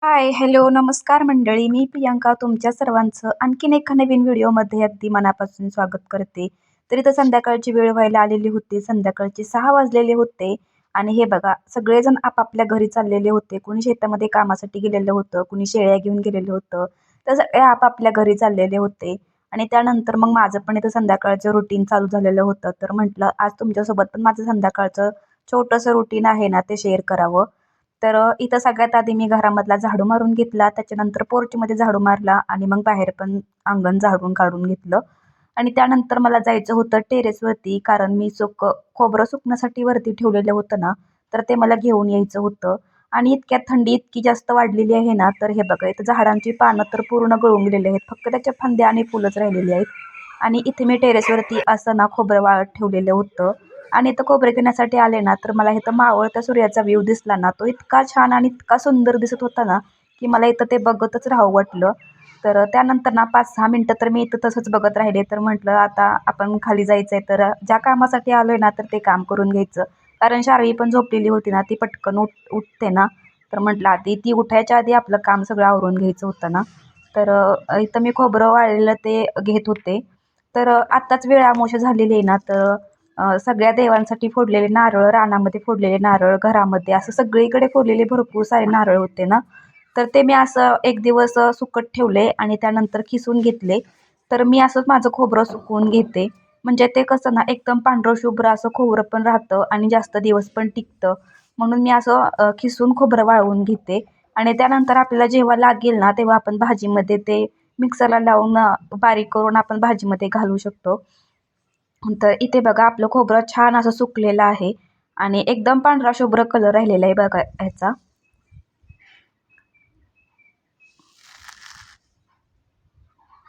हाय, hello, नमस्कार मंडळी. मी प्रियांका तुमच्या सर्वांचं आणखीन एका नवीन व्हिडिओमध्ये अगदी मनापासून स्वागत करते. तर इथं संध्याकाळची वेळ व्हायला आलेली होती. संध्याकाळचे 6 वाजलेले होते आणि हे बघा सगळेजण आपापल्या घरी चाललेले होते. कुणी शेतामध्ये कामासाठी गेलेलं होतं, कुणी शेळ्या घेऊन गेलेलं होतं. तर सगळे आपापल्या घरी चाललेले होते आणि त्यानंतर मग माझं पण इथं संध्याकाळचं रुटीन चालू झालेलं होतं. तर म्हटलं आज तुमच्यासोबत पण माझं संध्याकाळचं छोटंसं रुटीन आहे ना, ते शेअर करावं. तर इथं सगळ्यात आधी मी घरामधला झाडू मारून घेतला. त्याच्यानंतर पोर्चमध्ये झाडू मारला आणि मग बाहेर पण अंगण झाडून काढून घेतलं. आणि त्यानंतर मला जायचं होतं टेरेसवरती, कारण मी खोबरं सुकण्यासाठी वरती ठेवलेलं होतं ना, तर ते मला घेऊन यायचं होतं. आणि इतक्यात थंडी इतकी जास्त वाढलेली आहे ना, तर हे बघा इथं झाडांची पानं तर पूर्ण गळून गेलेली आहेत. फक्त त्याच्या फांद्या आणि फुलंच राहिलेली आहेत. आणि इथे मी टेरेसवरती असं ना खोबरं वाळत ठेवलेलं होतं. आणि इथं खोबरे घेण्यासाठी आले ना, तर मला इथं मावळत्या सूर्याचा व्ह्यू दिसला ना, तो इतका छान आणि इतका सुंदर दिसत होता ना, की मला इथं ते बघतच राहावं वाटलं. तर त्यानंतर ना 5-6 मिनिटं तर मी इथं तसंच बघत राहिले. तर म्हटलं आता आपण खाली जायचं आहे, तर ज्या कामासाठी आलो आहे ना, तर ते काम करून घ्यायचं. कारण शार्वी पण झोपलेली होती ना, ती पटकन उठते ना, तर म्हटलं आधी ती उठायच्या आधी आपलं काम सगळं आवरून घ्यायचं होतं ना. तर इथं मी खोबरं वाळलेलं ते घेत होते. तर आत्ताच वेळ अमावास्या झालेली आहे ना, तर सगळ्या देवांसाठी फोडलेले नारळ, रानामध्ये फोडलेले नारळ, घरामध्ये असं सगळीकडे फोडलेले भरपूर सारे नारळ होते ना, तर ते मी असं एक दिवस सुकत ठेवले आणि त्यानंतर खिसून घेतले. तर मी असंच माझं खोबरं सुकवून घेते. म्हणजे ते कसं ना एकदम पांढरं शुभ्र असं खोबरं पण राहतं आणि जास्त दिवस पण टिकतं. म्हणून मी असं खिसून खोबरं वाळवून घेते आणि त्यानंतर आपल्याला जेव्हा लागेल ना, तेव्हा आपण भाजीमध्ये ते मिक्सरला लावून बारीक करून आपण भाजीमध्ये घालू शकतो. तर इथे बघा आपलं खोबरं छान असं सुकलेलं आहे आणि एकदम पांढरा शुभ्र कलर राहिलेला आहे बघा ह्याचा.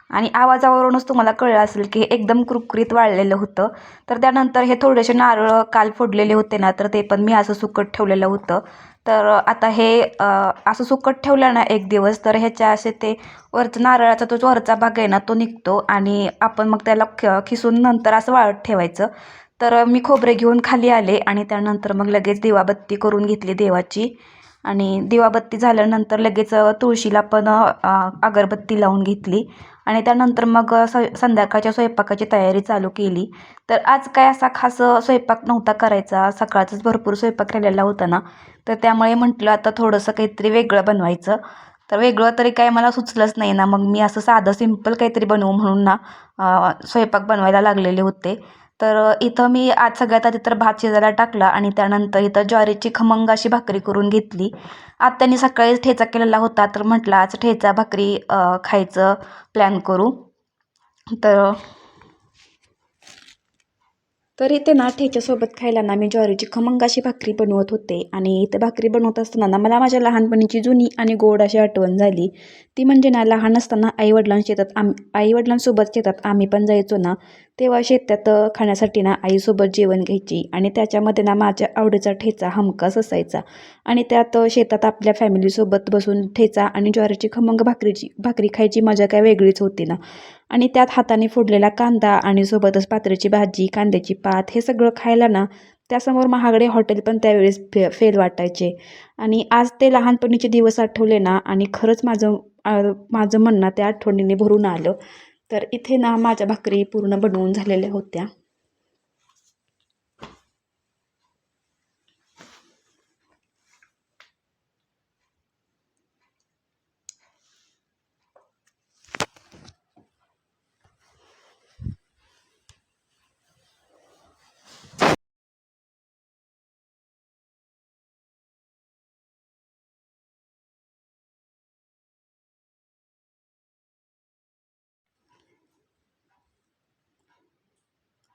आणि आवाजावरूनच तुम्हाला कळलं असेल की एकदम कुरकुरीत वाळलेलं होतं. तर त्यानंतर हे थोडेसे नारळ काल फोडलेले होते ना, तर ते पण मी असं सुकत ठेवलेलं होतं. तर आता हे असं सुकत ठेवलं ना एक दिवस, तर ह्याच्या असे ते वरचं नारळाचा तो जो वरचा भाग आहे ना, तो निघतो आणि आपण मग त्याला खिसून नंतर असं वाळत ठेवायचं. तर मी खोबरे घेऊन खाली आले आणि त्यानंतर मग लगेच दिवाबत्ती करून घेतली देवाची. आणि दिवाबत्ती झाल्यानंतर लगेच तुळशीला पण अगरबत्ती लावून घेतली. आणि त्यानंतर मग संध्याकाळच्या स्वयंपाकाची तयारी चालू केली. तर आज काय असा खास स्वयंपाक नव्हता करायचा. सकाळचाच भरपूर स्वयंपाक राहिलेला होता ना, तर त्यामुळे म्हटलं आता थोडंसं काहीतरी वेगळं बनवायचं. तर वेगळं तरी काय मला सुचलंच नाही ना, मग मी असं साधं सिंपल काहीतरी बनवू म्हणून ना स्वयंपाक बनवायला लागलेले होते. तर इथं मी आज सगळ्यात आधी तर भात शिजायला टाकला आणि त्यानंतर इथं ज्वारीची खमंग अशी भाकरी करून घेतली. आत्याने सकाळीच ठेचा केलेला होता, तर म्हटलं आज ठेचा भाकरी खायचं प्लॅन करू. तर तर इथे ना ठेच्यासोबत खायला ना मी ज्वारीची खमंग अशी भाकरी बनवत होते आणि इथे भाकरी बनवत असताना ना मला माझ्या लहानपणीची जुनी आणि गोड अशी आठवण झाली. ती म्हणजे ना लहान असताना आईवडिलांसोबत शेतात आम्ही पण जायचो ना, तेव्हा शेतात खाण्यासाठी ना आईसोबत जेवण घ्यायची आणि त्याच्यामध्ये ना माझ्या आवडीचा ठेचा हमखास असायचा. आणि त्यात शेतात आपल्या फॅमिलीसोबत बसून ठेचा आणि ज्वारीची खमंग भाकरी खायची मजा काय वेगळीच होती ना. आणि त्यात हाताने फोडलेला कांदा आणि सोबतच पात्र्याची भाजी, कांद्याची पात हे सगळं खायला ना त्यासमोर महागडे हॉटेल पण त्यावेळेस फेल वाटायचे. आणि आज ते लहानपणीचे दिवस आठवले ना आणि खरंच माझं मन ना त्या आठवणीने भरून आलं. तर इथे ना माझ्या भाकरी पूर्ण बनवून झालेल्या होत्या.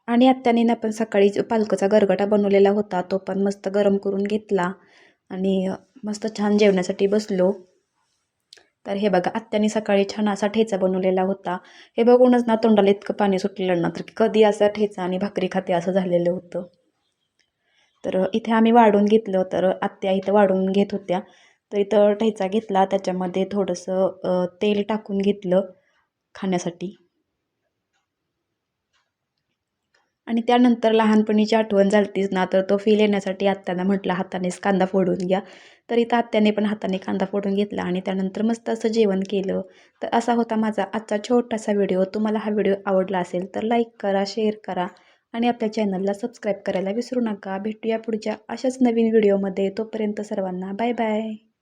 आणि आत्याने ना पण सकाळी पालकचा गरगटा बनवलेला होता, तो पण मस्त गरम करून घेतला आणि मस्त छान जेवण्यासाठी बसलो. तर हे बघा आत्याने सकाळी छान असा ठेचा बनवलेला होता. हे बघूनच ना तोंडाला इतकं पाणी सुटलेलं ना, तर कधी असा ठेचा आणि भाकरी खाते असं झालेलं होतं. तर इथे आम्ही वाढून घेतलं, तर आत्या इथं वाढून घेत होत्या. तर इथं ठेचा घेतला, त्याच्यामध्ये थोडंसं तेल टाकून घेतलं खाण्यासाठी. आणि त्यानंतर लहानपणीची आठवण झालतीच ना, तर तो फील येण्यासाठी आत्यानं म्हटलं हातानेच कांदा फोडून घ्या. तर इथं आत्याने पण हाताने कांदा फोडून घेतला आणि त्यानंतर मस्त असं जेवण केलं. तर असा होता माझा आजचा छोटासा व्हिडिओ. तुम्हाला हा व्हिडिओ आवडला असेल तर लाईक करा, शेअर करा आणि आपल्या चॅनलला सबस्क्राईब करायला विसरू नका. भेटूया पुढच्या अशाच नवीन व्हिडिओमध्ये. तोपर्यंत सर्वांना बाय बाय.